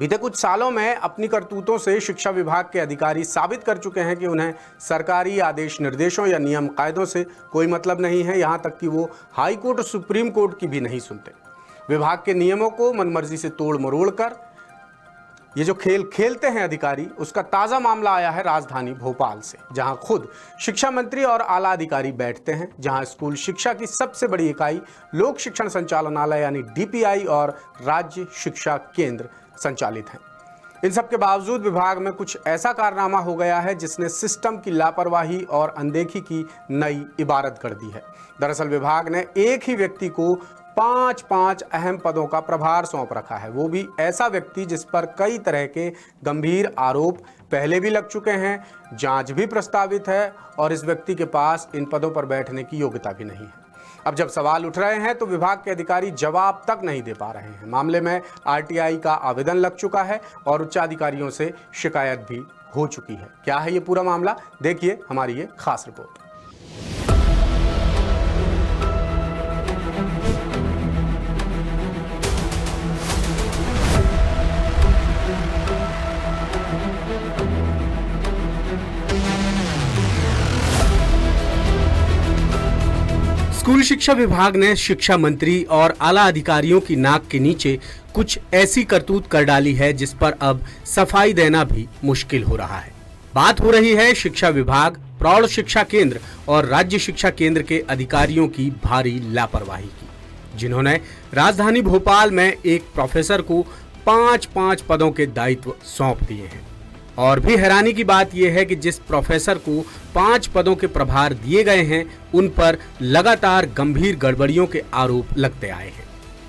बीते कुछ सालों में अपनी करतूतों से शिक्षा विभाग के अधिकारी साबित कर चुके हैं कि उन्हें सरकारी आदेश निर्देशों या नियम कायदों से कोई मतलब नहीं है। यहां तक कि वो हाई कोर्ट और सुप्रीम कोर्ट की भी नहीं सुनते। विभाग के नियमों को मनमर्जी से तोड़ मरोड़ कर ये जो खेल खेलते हैं अधिकारी, उसका ताज़ा मामला आया है राजधानी भोपाल से, जहां खुद शिक्षा मंत्री और आला अधिकारी बैठते हैं, जहां स्कूल शिक्षा की सबसे बड़ी इकाई लोक शिक्षण संचालनालय यानी डीपीआई और राज्य शिक्षा केंद्र संचालित हैं। इन सब के बावजूद विभाग में कुछ ऐसा कारनामा हो गया है जिसने सिस्टम की लापरवाही और अनदेखी की नई इबारत कर दी है। दरअसल विभाग ने एक ही व्यक्ति को पांच अहम पदों का प्रभार सौंप रखा है, वो भी ऐसा व्यक्ति जिस पर कई तरह के गंभीर आरोप पहले भी लग चुके हैं, जांच भी प्रस्तावित है और इस व्यक्ति के पास इन पदों पर बैठने की योग्यता भी नहीं है। अब जब सवाल उठ रहे हैं तो विभाग के अधिकारी जवाब तक नहीं दे पा रहे हैं। मामले में आरटीआई का आवेदन लग चुका है और उच्चाधिकारियों से शिकायत भी हो चुकी है। क्या है ये पूरा मामला, देखिए हमारी ये खास रिपोर्ट। स्कूल शिक्षा विभाग ने शिक्षा मंत्री और आला अधिकारियों की नाक के नीचे कुछ ऐसी करतूत कर डाली है जिस पर अब सफाई देना भी मुश्किल हो रहा है। बात हो रही है शिक्षा विभाग, प्रौढ़ शिक्षा केंद्र और राज्य शिक्षा केंद्र के अधिकारियों की भारी लापरवाही की, जिन्होंने राजधानी भोपाल में एक प्रोफेसर को 5 पदों के दायित्व सौंप दिए हैं। और भी हैरानी की बात यह है कि जिस प्रोफेसर को 5 पदों के प्रभार दिए गए हैं, उन पर लगातार गंभीर गड़बड़ियों के आरोप लगते आए हैं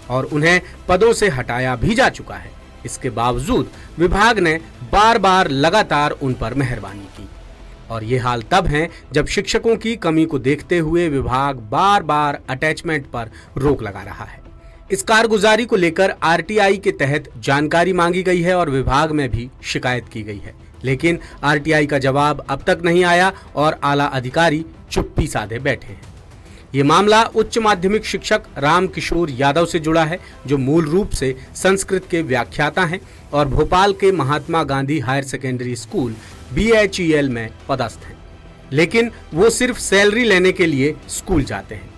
और उन्हें पदों से हटाया भी जा चुका है। इसके बावजूद विभाग ने बार बार लगातार उन पर मेहरबानी की और ये हाल तब है जब शिक्षकों की कमी को देखते हुए विभाग बार बार अटैचमेंट पर रोक लगा रहा है। इस कारगुजारी को लेकर आरटीआई के तहत जानकारी मांगी गई है और विभाग में भी शिकायत की गई है, लेकिन आरटीआई का जवाब अब तक नहीं आया और आला अधिकारी चुप्पी साधे बैठे हैं। ये मामला उच्च माध्यमिक शिक्षक रामकिशोर यादव से जुड़ा है, जो मूल रूप से संस्कृत के व्याख्याता हैं और भोपाल के Mahatma Gandhi higher secondary school BHEL में पदस्थ हैं। लेकिन वो सिर्फ सैलरी लेने के लिए स्कूल जाते हैं,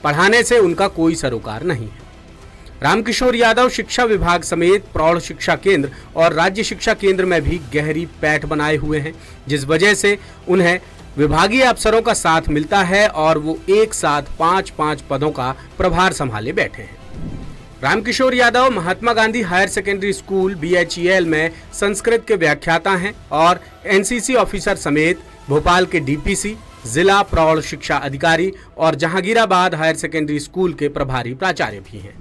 पढ़ाने से उनका कोई सरोकार नहीं है। रामकिशोर यादव शिक्षा विभाग समेत प्रौढ़ शिक्षा केंद्र और राज्य शिक्षा केंद्र में भी गहरी पैठ बनाए हुए हैं, जिस वजह से उन्हें विभागीय अफसरों का साथ मिलता है और वो एक साथ 5 पदों का प्रभार संभाले बैठे हैं। Ramkishor Yadav Mahatma Gandhi higher secondary school BHEL में संस्कृत के व्याख्याता हैं और NCC ऑफिसर समेत भोपाल के DPC, जिला प्रौढ़ शिक्षा अधिकारी और जहांगीराबाद हायर सेकेंडरी स्कूल के प्रभारी प्राचार्य भी हैं,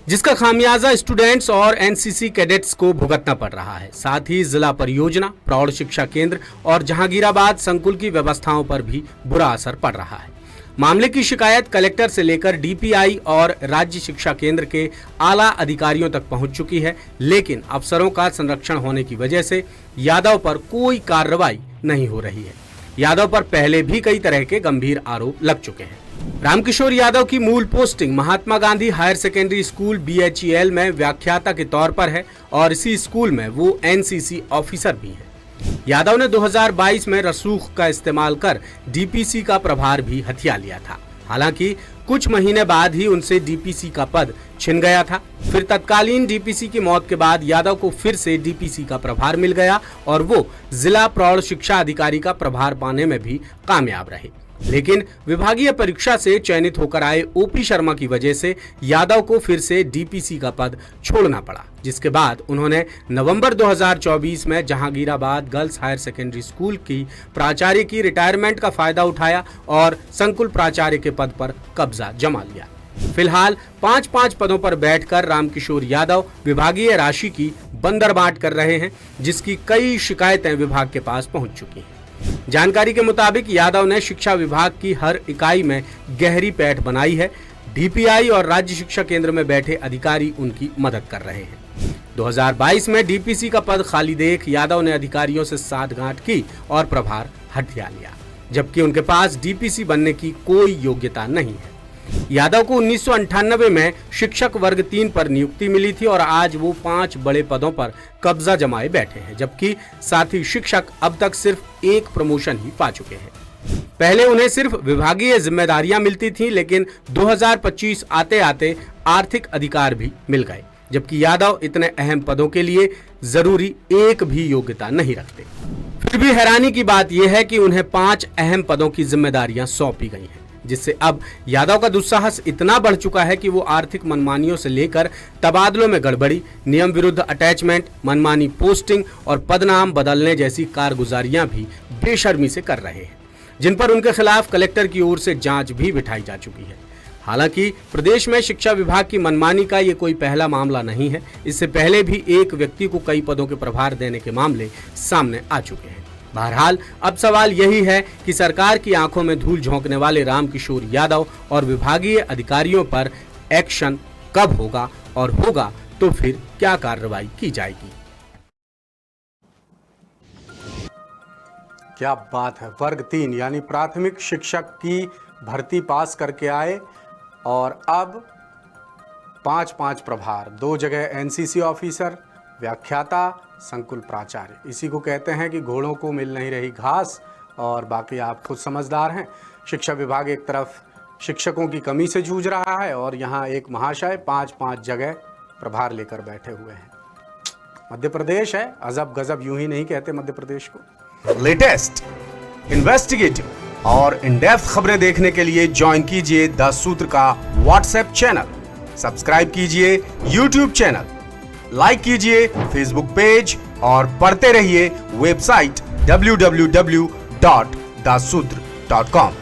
जिसका खामियाजा स्टूडेंट्स और NCC कैडेट्स को भुगतना पड़ रहा है। साथ ही जिला परियोजना, प्रौढ़ शिक्षा केंद्र और जहांगीराबाद संकुल की व्यवस्थाओं पर भी बुरा असर पड़ रहा है। मामले की शिकायत कलेक्टर से लेकर DPI और राज्य शिक्षा केंद्र के आला अधिकारियों तक पहुंच चुकी है, लेकिन अफसरों का संरक्षण होने की वजह से यादव पर कोई कार्रवाई नहीं हो रही है। यादव पर पहले भी कई तरह के गंभीर आरोप लग चुके हैं। रामकिशोर यादव की मूल posting Mahatma Gandhi higher secondary school BHEL में व्याख्याता के तौर पर है और इसी स्कूल में वो NCC ऑफिसर भी हैं। यादव ने 2022 में रसूख का इस्तेमाल कर DPC का प्रभार भी हथिया लिया था। हालांकि कुछ महीने बाद ही उनसे DPC का पद छिन गया था। फिर तत्कालीन DPC की मौत के बाद यादव को फिर से DPC का प्रभार मिल गया और वो जिला प्रौढ़ शिक्षा अधिकारी का प्रभार पाने में भी कामयाब रहे। लेकिन विभागीय परीक्षा से चयनित होकर आए OP शर्मा की वजह से यादव को फिर से DPC का पद छोड़ना पड़ा, जिसके बाद उन्होंने नवंबर 2024 में Jahangirabad girls higher secondary school की प्राचार्य की रिटायरमेंट का फायदा उठाया और संकुल प्राचार्य के पद पर कब्जा जमा लिया। फिलहाल 5 पदों पर बैठकर रामकिशोर यादव विभागीय राशि की बंदरबांट कर रहे हैं, जिसकी कई शिकायतें विभाग के पास पहुंच चुकी हैं। जानकारी के मुताबिक यादव ने शिक्षा विभाग की हर इकाई में गहरी पैठ बनाई है। DPI और राज्य शिक्षा केंद्र में बैठे अधिकारी उनकी मदद कर रहे हैं। 2022 में DPC का पद खाली देख यादव ने अधिकारियों से साठगांठ की और प्रभार हथिया लिया, जबकि उनके पास DPC बनने की कोई योग्यता नहीं है। यादव को 1998 में शिक्षक वर्ग 3 पर नियुक्ति मिली थी और आज वो 5 बड़े पदों पर कब्जा जमाए बैठे हैं, जबकि साथी शिक्षक अब तक सिर्फ एक प्रमोशन ही पा चुके हैं। पहले उन्हें सिर्फ विभागीय जिम्मेदारियां मिलती थीं, लेकिन 2025 आते आते आर्थिक अधिकार भी मिल गए, जबकि यादव इतने अहम पदों के लिए जरूरी एक भी योग्यता नहीं रखते। फिर भी हैरानी की बात यह है कि उन्हें 5 अहम पदों की जिम्मेदारियां सौंपी गई हैं, जिससे अब यादव का दुस्साहस इतना बढ़ चुका है कि वो आर्थिक मनमानियों से लेकर तबादलों में गड़बड़ी, नियम विरुद्ध अटैचमेंट, मनमानी पोस्टिंग और पदनाम बदलने जैसी कारगुजारियां भी बेशर्मी से कर रहे हैं, जिन पर उनके खिलाफ कलेक्टर की ओर से जांच भी बिठाई जा चुकी है। हालांकि प्रदेश में शिक्षा विभाग की मनमानी का ये कोई पहला मामला नहीं है। इससे पहले भी एक व्यक्ति को कई पदों के प्रभार देने के मामले सामने आ चुके हैं। बहरहाल अब सवाल यही है कि सरकार की आंखों में धूल झोंकने वाले रामकिशोर यादव और विभागीय अधिकारियों पर एक्शन कब होगा, और होगा तो फिर क्या कार्रवाई की जाएगी। क्या बात है। वर्ग 3 यानी प्राथमिक शिक्षक की भर्ती पास करके आए और अब 5-5 प्रभार, 2 जगह एनसीसी ऑफिसर, व्याख्याता, संकुल प्राचार्य। इसी को कहते हैं कि घोड़ों को मिल नहीं रही घास, और बाकी आप खुद समझदार हैं। शिक्षा विभाग एक तरफ शिक्षकों की कमी से जूझ रहा है और यहाँ एक महाशय 5-5 जगह प्रभार लेकर बैठे हुए हैं। मध्य प्रदेश है, अजब गजब यूं ही नहीं कहते मध्य प्रदेश को। लेटेस्ट, इन्वेस्टिगेटिव और इन डेप्थ खबरें देखने के लिए ज्वाइन कीजिए द सूत्र का व्हाट्सएप चैनल, सब्सक्राइब कीजिए यूट्यूब चैनल, लाइक कीजिए फेसबुक पेज और पढ़ते रहिए वेबसाइट www.dasudr.com।